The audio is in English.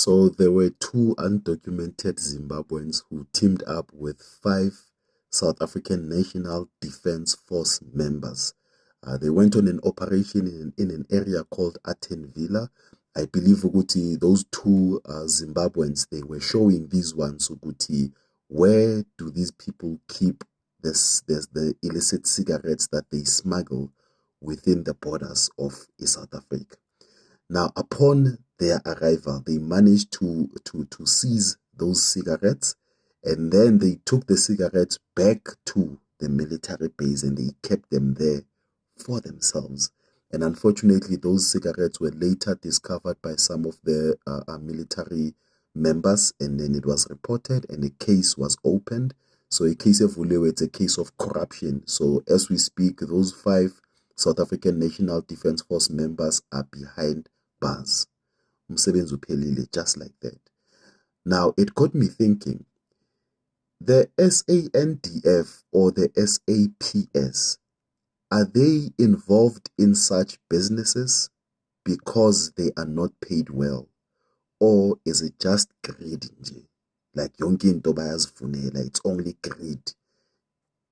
So there were two undocumented Zimbabweans who teamed up with five South African National Defence Force members. They went on an operation in an area called Atenvilla. I believe Uguti, those two Zimbabweans, they were showing these ones Uguti, where do these people keep the illicit cigarettes that they smuggle within the borders of South Africa. Now, upon their arrival, they managed to seize those cigarettes, and then they took the cigarettes back to the military base and they kept them there for themselves. And unfortunately, those cigarettes were later discovered by some of the military members, and then it was reported and a case was opened. So a case of Vulewe, it's a case of corruption. So as we speak, those five South African National Defence Force members are behind bars. Umsebenzi uphelile, just like that. Now, it got me thinking, the SANDF or the SAPS, are they involved in such businesses because they are not paid well? Or is it just greed nje? Like yonke into bayazifunela, it's only greed.